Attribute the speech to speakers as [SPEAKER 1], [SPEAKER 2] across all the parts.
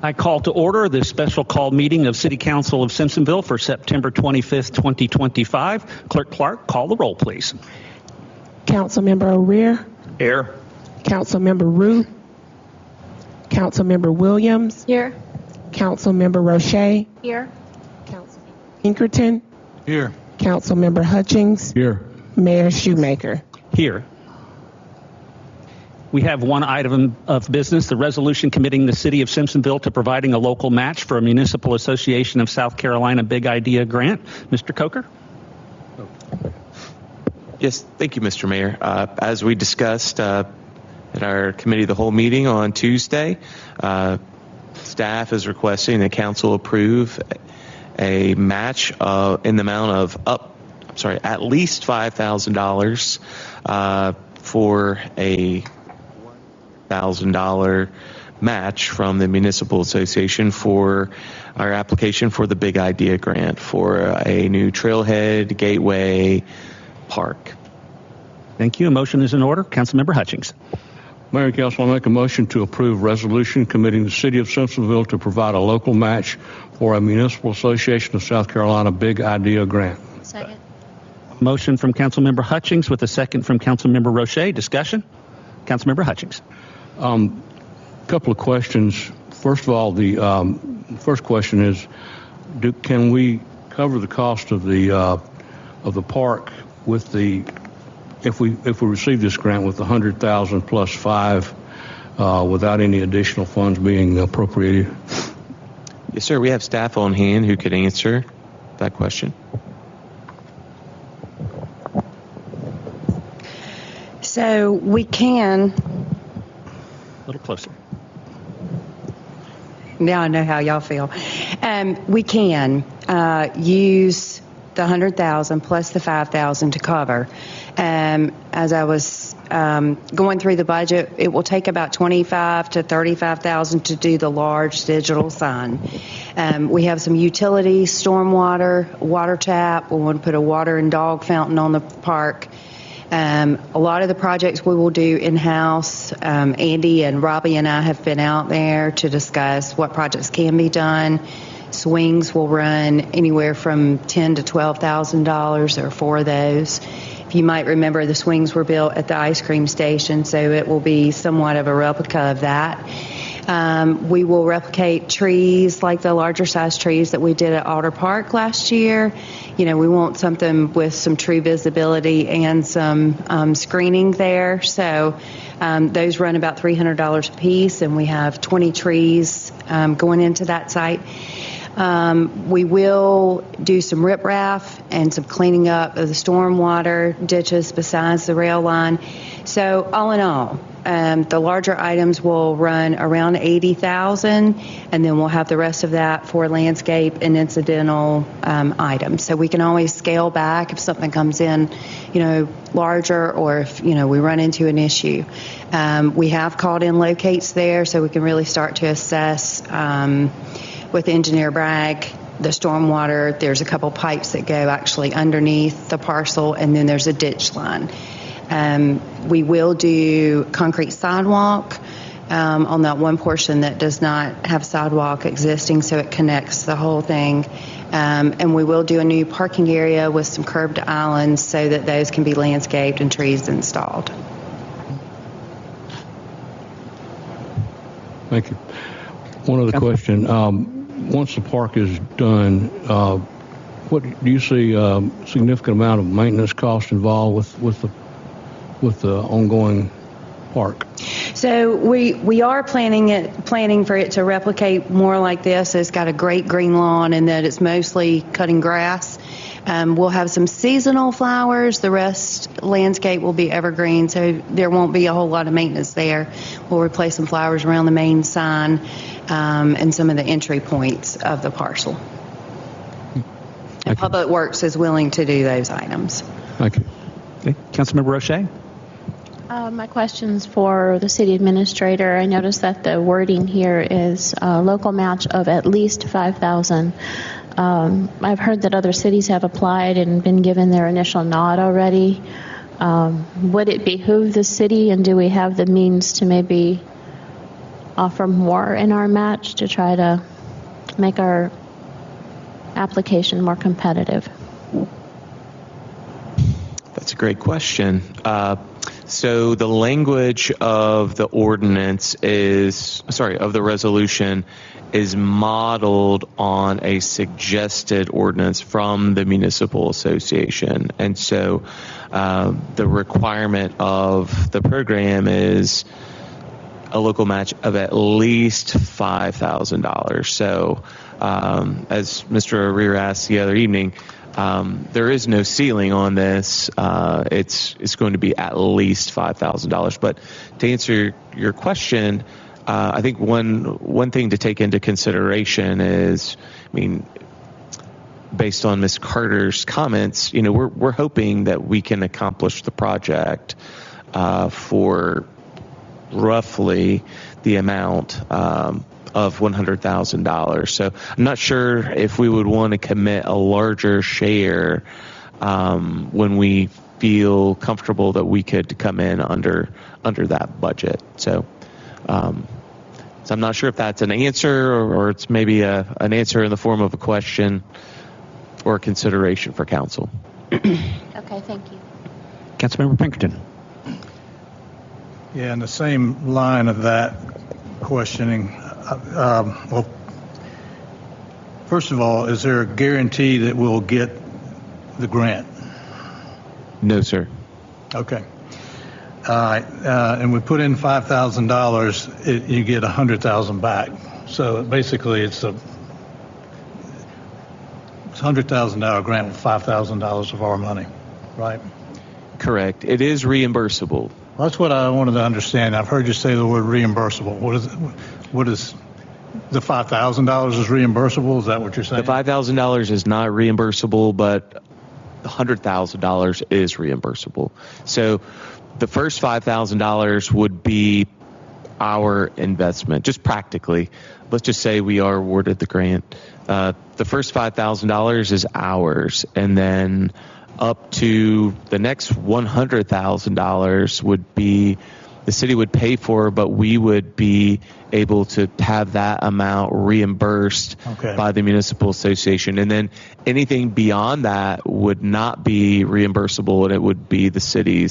[SPEAKER 1] I call to order this special call meeting of City Council of Simpsonville for September 25th, 2025. Clerk Clark, call the roll, please.
[SPEAKER 2] Councilmember O'Rear.
[SPEAKER 1] Here.
[SPEAKER 2] Councilmember Rue. Councilmember Williams.
[SPEAKER 3] Here.
[SPEAKER 2] Councilmember Roche.
[SPEAKER 3] Here.
[SPEAKER 2] Councilmember Pinkerton.
[SPEAKER 4] Here.
[SPEAKER 2] Councilmember Hutchings.
[SPEAKER 4] Here.
[SPEAKER 2] Mayor Shewmaker.
[SPEAKER 1] Here. We have one item of business, the resolution committing the City of Simpsonville to providing a local match for a Municipal Association of South Carolina Big Idea grant. Mr. Coker?
[SPEAKER 5] Yes, thank you, Mr. Mayor. As we discussed at our Committee of the Whole meeting on Tuesday, staff is requesting the council approve a match in the amount of at least $5,000 for a $1,000 match from the Municipal Association for our application for the Big Idea grant for a new trailhead gateway park.
[SPEAKER 1] Thank you. A motion is in order. Councilmember Hutchings.
[SPEAKER 4] Mayor and Council, I make a motion to approve resolution committing the City of Simpsonville to provide a local match for a Municipal Association of South Carolina Big Idea grant.
[SPEAKER 3] Second.
[SPEAKER 1] Motion from Councilmember Hutchings with a second from Councilmember Roche. Discussion? Councilmember Hutchings.
[SPEAKER 4] Couple of questions. First of all, the first question is, can we cover the cost of the park with if we receive this grant with the $100,000 plus $5 without any additional funds being appropriated?
[SPEAKER 5] Yes, sir. We have staff on hand who could answer that question.
[SPEAKER 6] So we can.
[SPEAKER 1] A little closer.
[SPEAKER 6] Now I know how y'all feel. We can use the $100,000 plus the $5,000 to cover. As I was going through the budget, it will take about $25,000 to $35,000 to do the large digital sign. We have some utilities, stormwater, water tap. We want to put a water and dog fountain on the park. A lot of the projects we will do in-house. Andy and Robbie and I have been out there to discuss what projects can be done. Swings will run anywhere from $10,000 to $12,000. There are 4 of those. If you might remember, the swings were built at the ice cream station, so it will be somewhat of a replica of that. We will replicate trees like the larger size trees that we did at Alder Park last year. You know, we want something with some true visibility and some screening there. So those run about $300 a piece, and we have 20 trees going into that site. We will do some riprap and some cleaning up of the stormwater ditches besides the rail line. So all in all, the larger items will run around $80,000, and then we'll have the rest of that for landscape and incidental items. So we can always scale back if something comes in, larger, or if we run into an issue. We have called in locates there, so we can really start to assess with Engineer Bragg the stormwater. There's a couple pipes that go actually underneath the parcel, and then there's a ditch line. We will do concrete sidewalk on that one portion that does not have sidewalk existing, so it connects the whole thing. And we will do a new parking area with some curbed islands so that those can be landscaped and trees installed.
[SPEAKER 4] Thank you. One other question. Once the park is done, what do you see a significant amount of maintenance costs involved with the ongoing park?
[SPEAKER 6] So we are planning for it to replicate more like this. It's got a great green lawn, and that it's mostly cutting grass. We'll have some seasonal flowers. The rest landscape will be evergreen, so there won't be a whole lot of maintenance there. We'll replace some flowers around the main sign and some of the entry points of the parcel. And Public Works is willing to do those items.
[SPEAKER 4] Thank you.
[SPEAKER 1] Okay. Councilmember Roche?
[SPEAKER 3] My question's for the city administrator. I noticed that the wording here is a local match of at least $5,000. I've heard that other cities have applied and been given their initial nod already. Would it behoove the city, and do we have the means to maybe offer more in our match to try to make our application more competitive?
[SPEAKER 5] That's a great question. So the language of the of the resolution is modeled on a suggested ordinance from the municipal association. And so the requirement of the program is a local match of at least $5,000. So as Mr. O'Rear asked the other evening, there is no ceiling on this. It's going to be at least $5,000. But to answer your question, I think one thing to take into consideration is, based on Ms. Carter's comments, we're hoping that we can accomplish the project for roughly the amount of $100,000. So I'm not sure if we would want to commit a larger share when we feel comfortable that we could come in under that budget. So I'm not sure if that's an answer or it's maybe an answer in the form of a question or a consideration for council.
[SPEAKER 3] Okay, thank you.
[SPEAKER 1] Councilmember Pinkerton.
[SPEAKER 7] Yeah, in the same line of that questioning, well, first of all, is there a guarantee that we'll get the grant?
[SPEAKER 5] No, sir.
[SPEAKER 7] Okay. All right. And we put in $5,000, you get $100,000 back. So basically, it's a $100,000 grant with $5,000 of our money, right?
[SPEAKER 5] Correct. It is reimbursable.
[SPEAKER 7] Well, that's what I wanted to understand. I've heard you say the word reimbursable. What is the $5,000 is reimbursable? Is that what you're saying?
[SPEAKER 5] The $5,000 is not reimbursable, but $100,000 is reimbursable. So the first $5,000 would be our investment, just practically. Let's just say we are awarded the grant. The first $5,000 is ours, and then up to the next $100,000 would be the city would pay for, but we would be able to have that amount reimbursed by the municipal association. And then anything beyond that would not be reimbursable, and it would be the city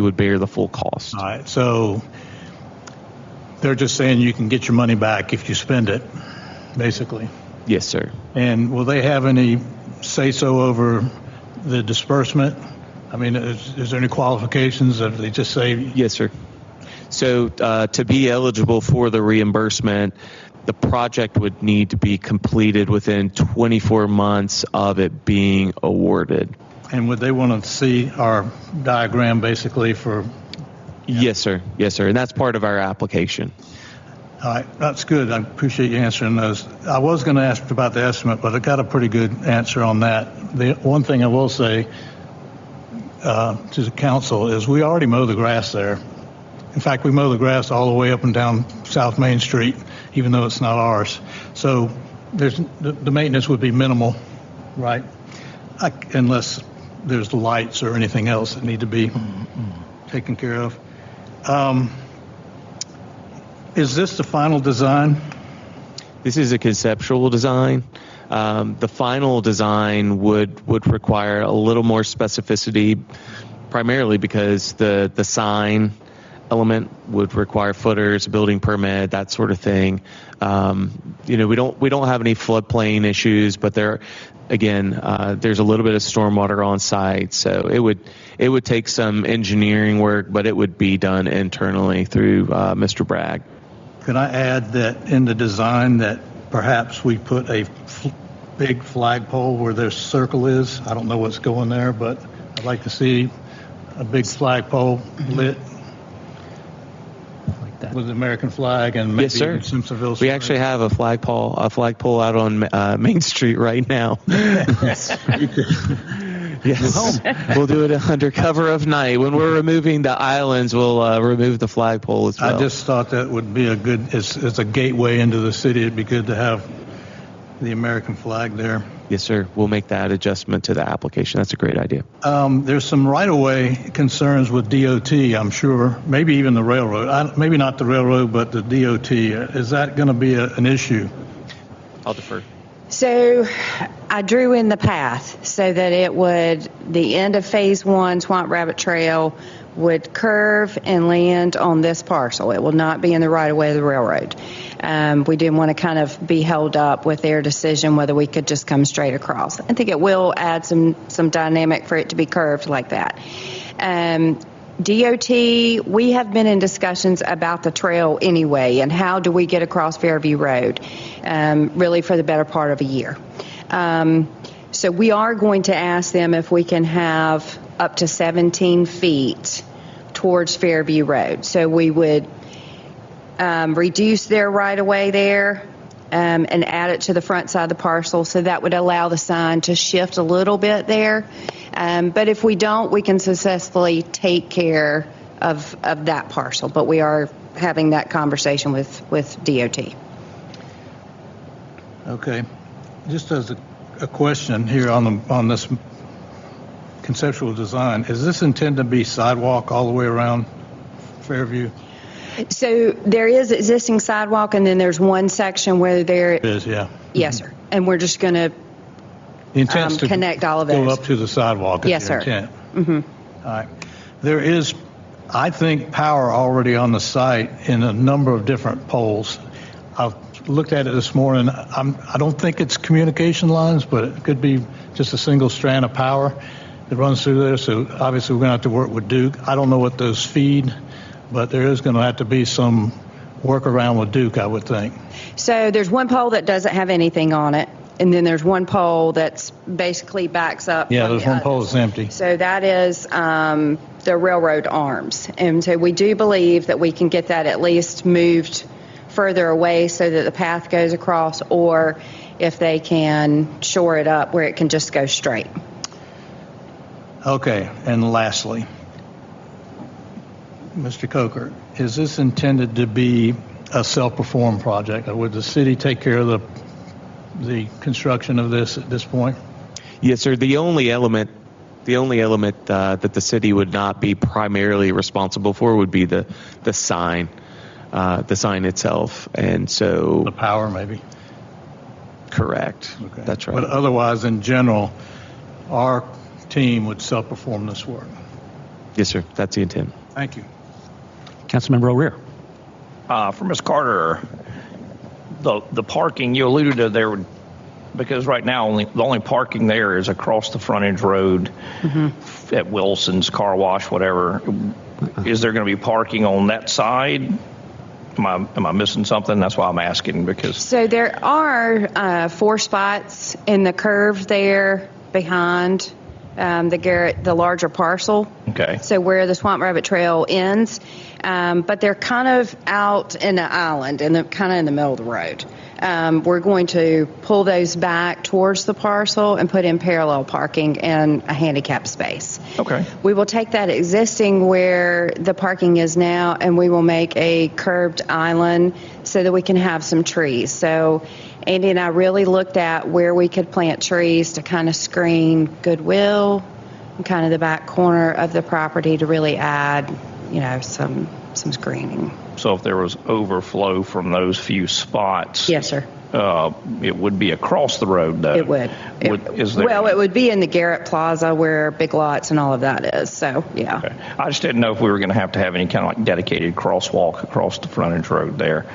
[SPEAKER 5] would bear the full cost.
[SPEAKER 7] All right. So they're just saying you can get your money back if you spend it, basically.
[SPEAKER 5] Yes, sir.
[SPEAKER 7] And will they have any say-so over the disbursement? I mean, is there any qualifications if they just say?
[SPEAKER 5] Yes, sir. So to be eligible for the reimbursement, the project would need to be completed within 24 months of it being awarded.
[SPEAKER 7] And would they want to see our diagram basically for?
[SPEAKER 5] Yes, sir. Yes, sir. And that's part of our application.
[SPEAKER 7] All right, that's good. I appreciate you answering those. I was going to ask about the estimate, but I got a pretty good answer on that. The one thing I will say to the council is we already mow the grass there. In fact, we mow the grass all the way up and down South Main Street, even though it's not ours. So the maintenance would be minimal, right? Unless there's lights or anything else that need to be taken care of. Is this the final design?
[SPEAKER 5] This is a conceptual design. The final design would require a little more specificity, primarily because the sign element would require footers, building permit, that sort of thing. We don't have any floodplain issues, but there's a little bit of stormwater on site, so it would take some engineering work, but it would be done internally through Mr. Bragg.
[SPEAKER 7] Could I add that in the design that perhaps we put a big flagpole where their circle is? I don't know what's going there, but I'd like to see a big flagpole lit with the American flag and maybe
[SPEAKER 5] yes, sir.
[SPEAKER 7] Simpsonville.
[SPEAKER 5] We actually have a flagpole out on Main Street right now. Yes, we'll do it under cover of night. When we're removing the islands, we'll remove the flagpole as well.
[SPEAKER 7] I just thought that would be it's a gateway into the city. It'd be good to have the American flag there.
[SPEAKER 5] Yes, sir. We'll make that adjustment to the application. That's a great idea.
[SPEAKER 7] There's some right-of-way concerns with DOT, I'm sure, maybe even the railroad. Maybe not the railroad, but the DOT. Is that going to be an issue?
[SPEAKER 5] I'll defer.
[SPEAKER 6] So I drew in the path so that the end of Phase 1, Swamp Rabbit Trail, would curve and land on this parcel. It will not be in the right-of-way of the railroad. We didn't want to kind of be held up with their decision whether we could just come straight across. I think it will add some dynamic for it to be curved like that. DOT, we have been in discussions about the trail anyway, and how do we get across Fairview Road, really for the better part of a year. So we are going to ask them if we can have up to 17 feet towards Fairview Road. So we would reduce their right-of-way there and add it to the front side of the parcel, so that would allow the sign to shift a little bit there. But if we don't, we can successfully take care of that parcel. But we are having that conversation with DOT.
[SPEAKER 7] Okay. Just as a question here on this conceptual design, is this intended to be sidewalk all the way around Fairview?
[SPEAKER 6] So there is existing sidewalk, and then there's one section where there
[SPEAKER 7] is, yeah.
[SPEAKER 6] Yes, sir. And we're just going to connect all of those.
[SPEAKER 7] Go up to the sidewalk.
[SPEAKER 6] Yes, sir.
[SPEAKER 7] Intent. Mm-hmm. All right. There is, I think, power already on the site in a number of different poles. I've looked at it this morning. I don't think it's communication lines, but it could be just a single strand of power that runs through there. So obviously we're going to have to work with Duke. I don't know what those feed, but there is going to have to be some workaround with Duke, I would think. So
[SPEAKER 6] there's one pole that doesn't have anything on it, and then there's one pole that's basically backs up.
[SPEAKER 7] Yeah, there's one pole that's empty.
[SPEAKER 6] So that is the railroad arms. And so we do believe that we can get that at least moved further away so that the path goes across, or if they can shore it up where it can just go straight.
[SPEAKER 7] Okay, and lastly, Mr. Coker, is this intended to be a self-perform project, or would the city take care of the construction of this at this point?
[SPEAKER 5] Yes, sir. The only element that the city would not be primarily responsible for would be the sign itself, and so
[SPEAKER 7] the power, maybe.
[SPEAKER 5] Correct.
[SPEAKER 7] Okay.
[SPEAKER 5] That's right.
[SPEAKER 7] But otherwise, in general, our team would self-perform this work.
[SPEAKER 5] Yes, sir. That's the intent.
[SPEAKER 7] Thank you.
[SPEAKER 1] Councilmember O'Rear.
[SPEAKER 8] For Ms. Carter, the parking you alluded to there, because right now the only parking there is across the frontage road at Wilson's Car Wash, whatever. Is there going to be parking on that side? Am I missing something? That's why I'm asking. Because
[SPEAKER 6] so there are 4 spots in the curve there behind the larger parcel.
[SPEAKER 8] Okay.
[SPEAKER 6] So where the Swamp Rabbit Trail ends, but they're kind of out in the island and kind of in the middle of the road. We're going to pull those back towards the parcel and put in parallel parking and a handicap space.
[SPEAKER 8] Okay.
[SPEAKER 6] We will take that existing where the parking is now, and we will make a curved island so that we can have some trees. So Andy and I really looked at where we could plant trees to kind of screen Goodwill and kind of the back corner of the property to really add, some screening.
[SPEAKER 8] So if there was overflow from those few spots,
[SPEAKER 6] yes, sir.
[SPEAKER 8] It would be across the road, though.
[SPEAKER 6] It would. It would be in the Garrett Plaza where Big Lots and all of that is. So, yeah.
[SPEAKER 8] Okay. I just didn't know if we were going to have any kind of dedicated crosswalk across the frontage road there.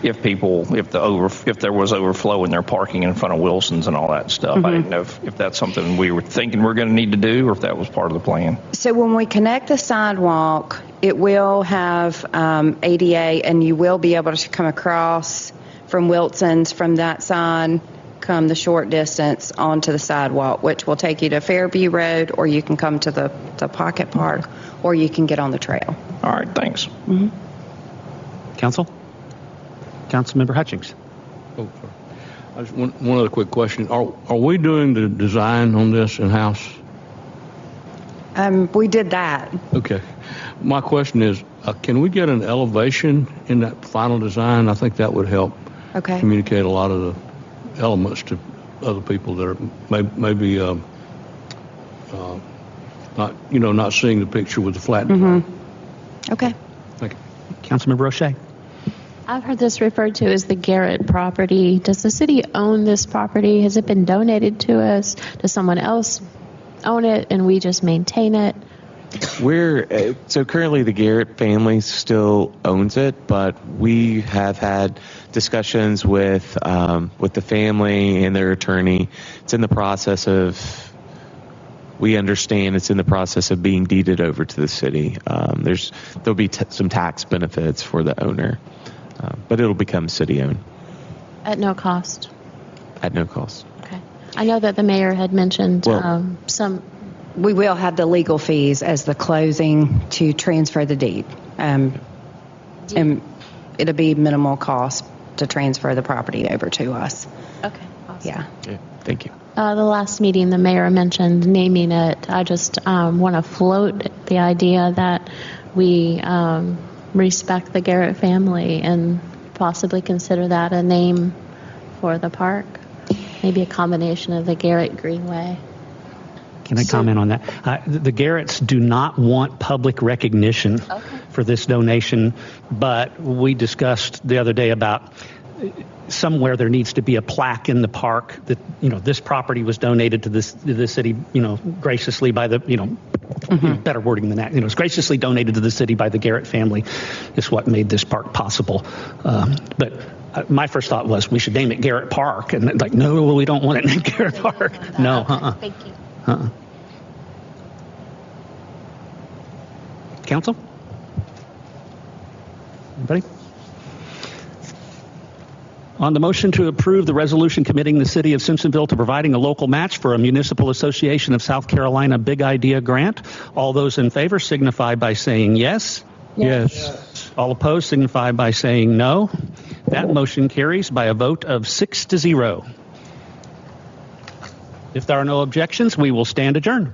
[SPEAKER 8] If there was overflow in their parking in front of Wilson's and all that stuff. I didn't know if that's something we were thinking we're going to need to do, or if that was part of the plan.
[SPEAKER 6] So when we connect the sidewalk, it will have ADA, and you will be able to come across from Wilson's from that side, come the short distance onto the sidewalk, which will take you to Fairview Road, or you can come to the Pocket Park, or you can get on the trail.
[SPEAKER 8] All right, thanks.
[SPEAKER 1] Councilmember Hutchings.
[SPEAKER 4] Oh, sorry. I just one other quick question. Are we doing the design on this in-house?
[SPEAKER 6] We did that.
[SPEAKER 4] Okay. My question is, can we get an elevation in that final design? I think that would help communicate a lot of elements to other people that are maybe not seeing the picture with the flat design.
[SPEAKER 6] Okay.
[SPEAKER 4] Thank you.
[SPEAKER 1] Councilmember Roche.
[SPEAKER 3] I've heard this referred to as the Garrett property. Does the city own this property? Has it been donated to us? Does someone else own it and we just maintain it?
[SPEAKER 5] So currently the Garrett family still owns it, but we have had discussions with the family and their attorney. It's in the process of. We understand it's in the process of being deeded over to the city. There'll be some tax benefits for the owner, but it'll become city-owned.
[SPEAKER 3] At no cost?
[SPEAKER 5] At no cost.
[SPEAKER 3] Okay. I know that the mayor had mentioned some...
[SPEAKER 6] We will have the legal fees as the closing to transfer the deed. And it'll be minimal cost to transfer the property over to us.
[SPEAKER 3] Okay, awesome.
[SPEAKER 6] Yeah.
[SPEAKER 5] Thank you.
[SPEAKER 3] The last meeting, the mayor mentioned naming it. I just want to float the idea that we respect the Garrett family and possibly consider that a name for the park. Maybe a combination of the Garrett Greenway.
[SPEAKER 1] Can I comment on that? The Garretts do not want public recognition for this donation, but we discussed the other day about somewhere there needs to be a plaque in the park that, this property was donated to the city, graciously by the, better wording than that. It's graciously donated to the city by the Garrett family is what made this park possible. But my first thought was we should name it Garrett Park. And no, we don't want it named Garrett Park. No,
[SPEAKER 3] Thank you.
[SPEAKER 1] Council? Anybody? On the motion to approve the resolution committing the city of Simpsonville to providing a local match for a Municipal Association of South Carolina Big Idea grant, all those in favor signify by saying yes. Yes. All opposed signify by saying no. That motion carries by a vote of 6-0. If there are no objections, we will stand adjourned.